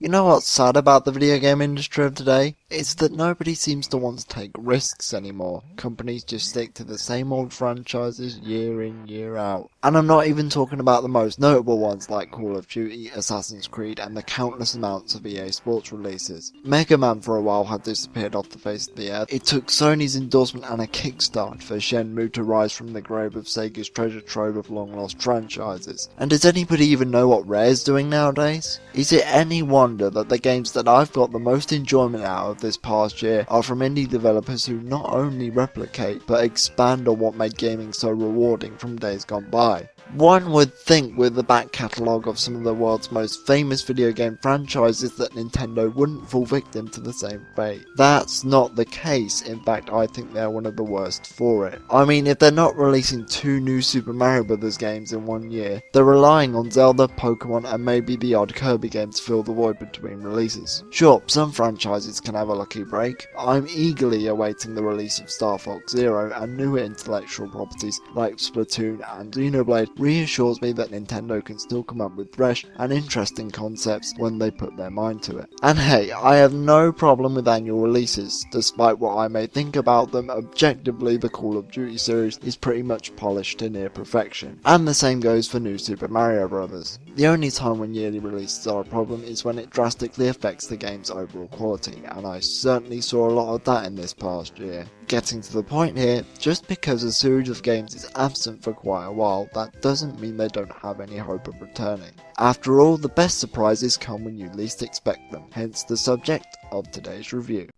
You know what's sad about the video game industry of today? It's that nobody seems to want to take risks anymore. Companies just stick to the same old franchises year in, year out. And I'm not even talking about the most notable ones like Call of Duty, Assassin's Creed, and the countless amounts of EA Sports releases. Mega Man for a while had disappeared off the face of the earth. It took Sony's endorsement and a kickstart for Shenmue to rise from the grave of Sega's treasure trove of long-lost franchises. And does anybody even know what Rare's doing nowadays? Is it any wonder that the games that I've got the most enjoyment out of this past year are from indie developers who not only replicate but expand on what made gaming so rewarding from days gone by? One would think with the back catalogue of some of the world's most famous video game franchises that Nintendo wouldn't fall victim to the same fate. That's not the case. In fact, I think they're one of the worst for it. I mean, if they're not releasing 2 new Super Mario Bros. Games in 1 year, they're relying on Zelda, Pokemon, and maybe the odd Kirby game to fill the void between releases. Sure, some franchises can have a lucky break. I'm eagerly awaiting the release of Star Fox Zero, and newer intellectual properties like Splatoon and Xenoblade reassures me that Nintendo can still come up with fresh and interesting concepts when they put their mind to it. And hey, I have no problem with annual releases. Despite what I may think about them, objectively the Call of Duty series is pretty much polished to near perfection. And the same goes for new Super Mario Bros. The only time when yearly releases are a problem is when it drastically affects the game's overall quality, and I certainly saw a lot of that in this past year. Getting to the point here, just because a series of games is absent for quite a while, that doesn't mean they don't have any hope of returning. After all, the best surprises come when you least expect them, hence the subject of today's review.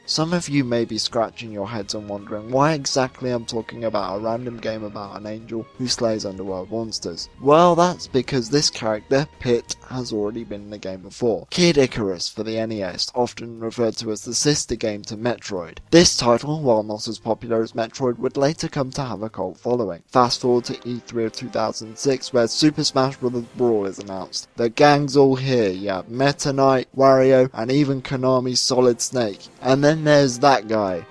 Some of you may be scratching your heads and wondering why exactly I'm talking about a random game about an angel who slays underworld monsters. Well, that's because this character, Pit, has already been in the game before. Kid Icarus for the NES, often referred to as the sister game to Metroid. This title, while not as popular as Metroid, would later come to have a cult following. Fast forward to E3 of 2006 where Super Smash Bros. Brawl is announced. The gang's all here, you have Meta Knight, Wario, and even Konami's Solid Snake. And then there's that guy.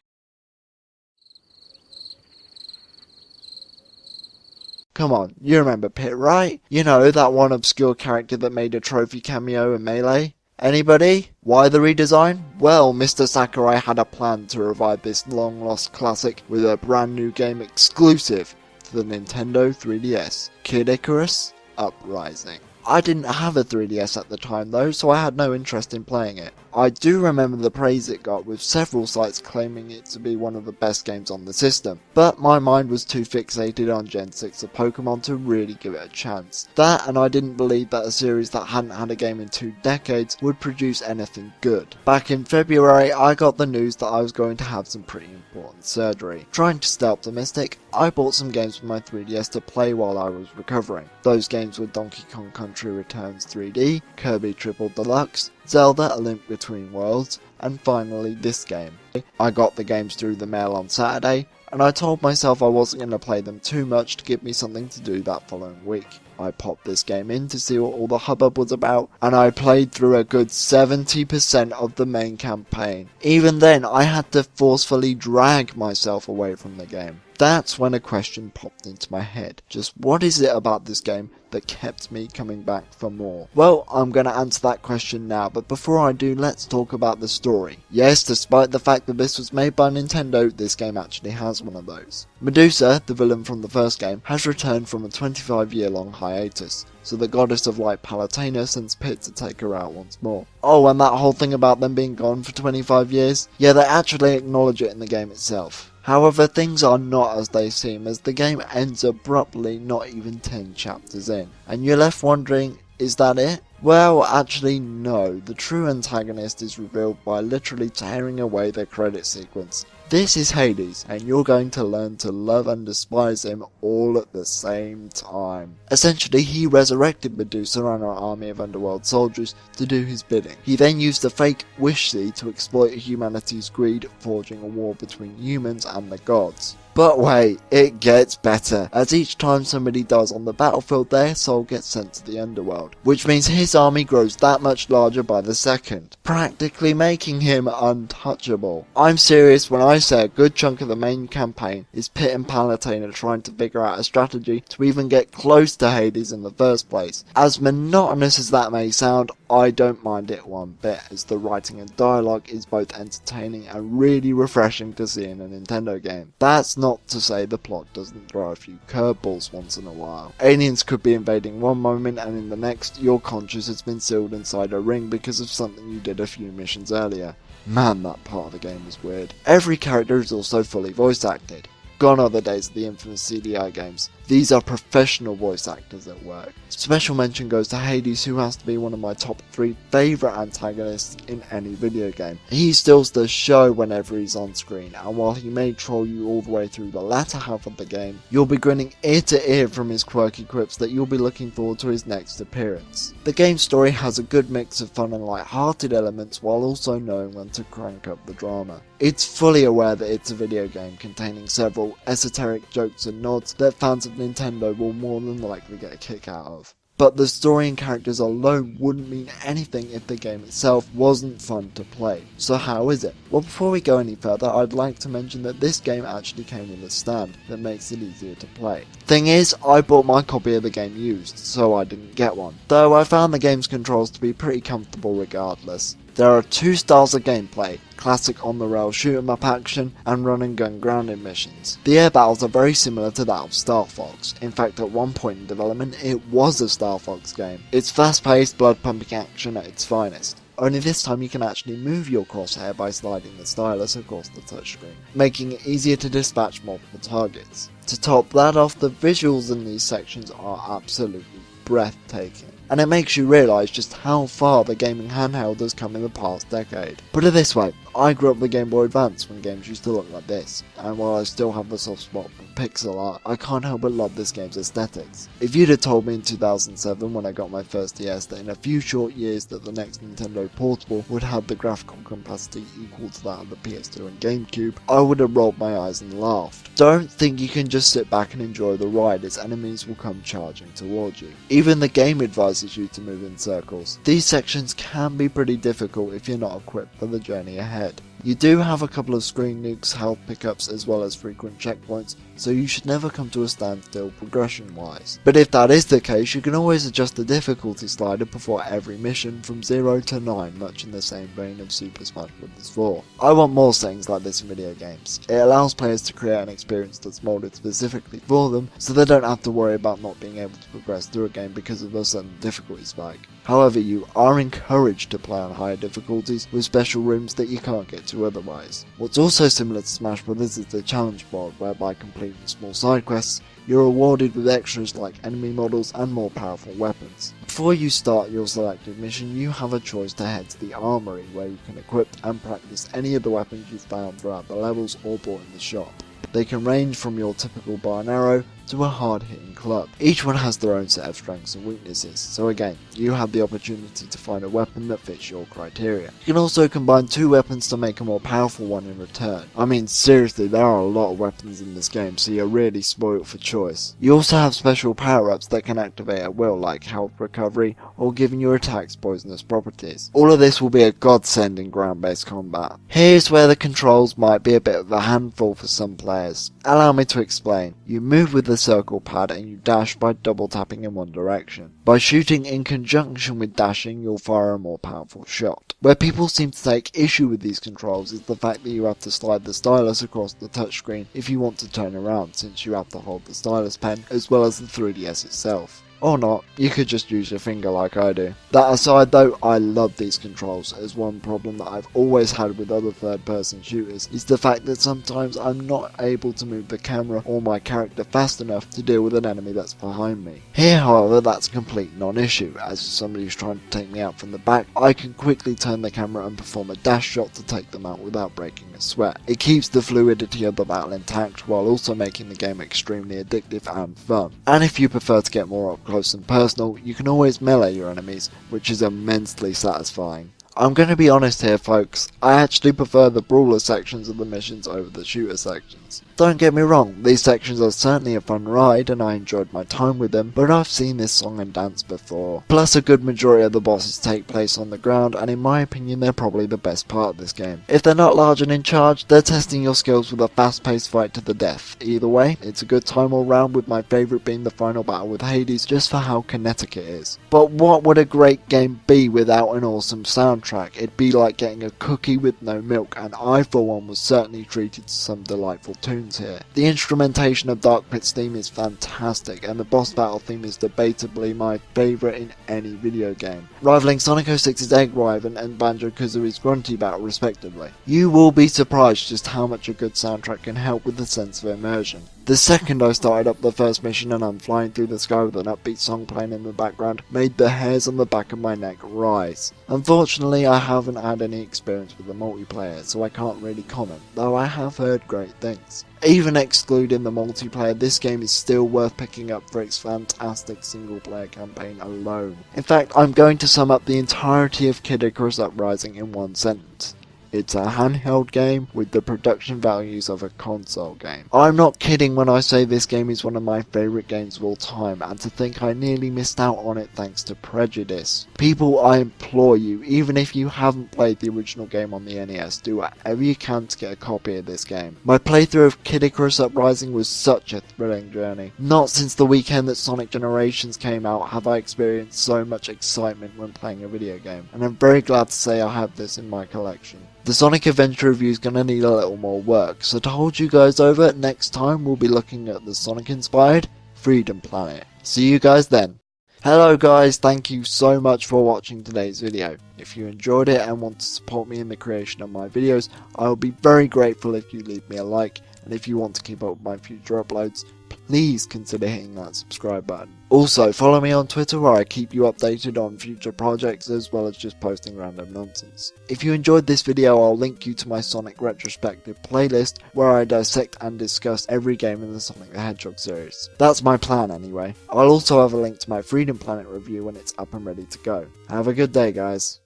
Come on, you remember Pit, right? You know, that one obscure character that made a trophy cameo in Melee? Anybody? Why the redesign? Well, Mr. Sakurai had a plan to revive this long-lost classic with a brand new game exclusive to the Nintendo 3DS, Kid Icarus Uprising. I didn't have a 3DS at the time though, so I had no interest in playing it. I do remember the praise it got, with several sites claiming it to be one of the best games on the system, but my mind was too fixated on Gen 6 of Pokemon to really give it a chance. That, and I didn't believe that a series that hadn't had a game in 2 decades would produce anything good. Back in February, I got the news that I was going to have some pretty important surgery. Trying to stay optimistic, I bought some games for my 3DS to play while I was recovering. Those games were Donkey Kong Country Returns 3D, Kirby Triple Deluxe, Zelda A Link Between Worlds, and finally this game. I got the games through the mail on Saturday, and I told myself I wasn't going to play them too much to give me something to do that following week. I popped this game in to see what all the hubbub was about, and I played through a good 70% of the main campaign. Even then, I had to forcefully drag myself away from the game. That's when a question popped into my head. Just what is it about this game that kept me coming back for more? Well, I'm going to answer that question now, but before I do, let's talk about the story. Yes, despite the fact that this was made by Nintendo, this game actually has one of those. Medusa, the villain from the first game, has returned from a 25-year-long hiatus, so the goddess of light Palutena sends Pit to take her out once more. Oh, and that whole thing about them being gone for 25 years? Yeah, they actually acknowledge it in the game itself. However, things are not as they seem, as the game ends abruptly not even 10 chapters in. And you're left wondering, is that it? Well, actually no. The true antagonist is revealed by literally tearing away the credit sequence. This is Hades, and you're going to learn to love and despise him all at the same time. Essentially, he resurrected Medusa and her army of underworld soldiers to do his bidding. He then used the fake Wish Seed to exploit humanity's greed, forging a war between humans and the gods. But wait, it gets better, as each time somebody dies on the battlefield, their soul gets sent to the underworld, which means his army grows that much larger by the second, practically making him untouchable. I'm serious when I say a good chunk of the main campaign is Pit and Palutena trying to figure out a strategy to even get close to Hades in the first place. As monotonous as that may sound, I don't mind it one bit, as the writing and dialogue is both entertaining and really refreshing to see in a Nintendo game. That's not to say the plot doesn't throw a few curveballs once in a while. Aliens could be invading one moment, and in the next your conscience has been sealed inside a ring because of something you did a few missions earlier. Man, that part of the game was weird. Every character is also fully voice acted. Gone are the days of the infamous CDI games. These are professional voice actors at work. Special mention goes to Hades, who has to be one of my top 3 favourite antagonists in any video game. He steals the show whenever he's on screen, and while he may troll you all the way through the latter half of the game, you'll be grinning ear to ear from his quirky quips that you'll be looking forward to his next appearance. The game's story has a good mix of fun and light-hearted elements while also knowing when to crank up the drama. It's fully aware that it's a video game containing several esoteric jokes and nods that fans of Nintendo will more than likely get a kick out of. But the story and characters alone wouldn't mean anything if the game itself wasn't fun to play. So how is it? Well, before we go any further, I'd like to mention that this game actually came with a stand that makes it easier to play. Thing is, I bought my copy of the game used, so I didn't get one. Though I found the game's controls to be pretty comfortable regardless. There are 2 styles of gameplay, classic on-the-rails shoot-'em-up action and run-and-gun grounded missions. The air battles are very similar to that of Star Fox. In fact, at one point in development, it was a Star Fox game. It's fast-paced, blood-pumping action at its finest. Only this time you can actually move your crosshair by sliding the stylus across the touchscreen, making it easier to dispatch multiple targets. To top that off, the visuals in these sections are absolutely breathtaking, and it makes you realise just how far the gaming handheld has come in the past decade. Put it this way, I grew up with Game Boy Advance when games used to look like this, and while I still have a soft spot for pixel art, I can't help but love this game's aesthetics. If you'd have told me in 2007 when I got my first DS that in a few short years that the next Nintendo Portable would have the graphical capacity equal to that of the PS2 and GameCube, I would have rolled my eyes and laughed. Don't think you can just sit back and enjoy the ride, as enemies will come charging towards you. Even the game advises you to move in circles. These sections can be pretty difficult if you're not equipped for the journey ahead. You do have a couple of screen nukes, health pickups as well as frequent checkpoints, so you should never come to a standstill progression wise. But if that is the case, you can always adjust the difficulty slider before every mission from 0 to 9, much in the same vein of Super Smash Bros. 4. I want more settings like this in video games. It allows players to create an experience that's molded specifically for them, so they don't have to worry about not being able to progress through a game because of a sudden difficulty spike. However, you are encouraged to play on higher difficulties with special rooms that you can't get to otherwise. What's also similar to Smash Bros. Is the challenge board, whereby completing small side quests, you're rewarded with extras like enemy models and more powerful weapons. Before you start your selected mission, you have a choice to head to the armory, where you can equip and practice any of the weapons you've found throughout the levels or bought in the shop. They can range from your typical bow and arrow to a hard-hitting club. Each one has their own set of strengths and weaknesses, so again, you have the opportunity to find a weapon that fits your criteria. You can also combine 2 weapons to make a more powerful one in return. I mean, seriously, there are a lot of weapons in this game, so you're really spoiled for choice. You also have special power-ups that can activate at will, like health recovery or giving your attacks poisonous properties. All of this will be a godsend in ground-based combat. Here's where the controls might be a bit of a handful for some players. Allow me to explain. You move with the circle pad and you dash by double tapping in one direction. By shooting in conjunction with dashing, you'll fire a more powerful shot. Where people seem to take issue with these controls is the fact that you have to slide the stylus across the touchscreen if you want to turn around, since you have to hold the stylus pen as well as the 3DS itself. Or not, you could just use your finger like I do. That aside though, I love these controls, as one problem that I've always had with other third person shooters is the fact that sometimes I'm not able to move the camera or my character fast enough to deal with an enemy that's behind me. Here however, that's a complete non-issue, as if somebody's trying to take me out from the back, I can quickly turn the camera and perform a dash shot to take them out without breaking a sweat. It keeps the fluidity of the battle intact while also making the game extremely addictive and fun. And if you prefer to get more up close and personal, you can always melee your enemies, which is immensely satisfying. I'm going to be honest here folks, I actually prefer the brawler sections of the missions over the shooter sections. Don't get me wrong, these sections are certainly a fun ride and I enjoyed my time with them, but I've seen this song and dance before. Plus a good majority of the bosses take place on the ground and in my opinion they're probably the best part of this game. If they're not large and in charge, they're testing your skills with a fast paced fight to the death. Either way, it's a good time all round, with my favourite being the final battle with Hades just for how kinetic it is. But what would a great game be without an awesome soundtrack? It'd be like getting a cookie with no milk, and I for one was certainly treated to some delightful tunes here. The instrumentation of Dark Pit's theme is fantastic, and the boss battle theme is debatably my favourite in any video game, rivaling Sonic 06's Egg Wyvern and Banjo-Kazooie's Grunty battle respectively. You will be surprised just how much a good soundtrack can help with the sense of immersion. The second I started up the first mission and I'm flying through the sky with an upbeat song playing in the background made the hairs on the back of my neck rise. Unfortunately I haven't had any experience with the multiplayer, so I can't really comment, though I have heard great things. Even excluding the multiplayer, this game is still worth picking up for its fantastic single player campaign alone. In fact, I'm going to sum up the entirety of Kid Icarus Uprising in one sentence. It's a handheld game with the production values of a console game. I'm not kidding when I say this game is one of my favourite games of all time, and to think I nearly missed out on it thanks to prejudice. People, I implore you, even if you haven't played the original game on the NES, do whatever you can to get a copy of this game. My playthrough of Kid Icarus Uprising was such a thrilling journey. Not since the weekend that Sonic Generations came out have I experienced so much excitement when playing a video game, and I'm very glad to say I have this in my collection. The Sonic Adventure review is going to need a little more work, so to hold you guys over, next time we'll be looking at the Sonic-inspired Freedom Planet. See you guys then. Hello guys, thank you so much for watching today's video. If you enjoyed it and want to support me in the creation of my videos, I will be very grateful if you leave me a like, and if you want to keep up with my future uploads, please consider hitting that subscribe button. Also, follow me on Twitter where I keep you updated on future projects as well as just posting random nonsense. If you enjoyed this video, I'll link you to my Sonic Retrospective playlist where I dissect and discuss every game in the Sonic the Hedgehog series. That's my plan anyway. I'll also have a link to my Freedom Planet review when it's up and ready to go. Have a good day guys.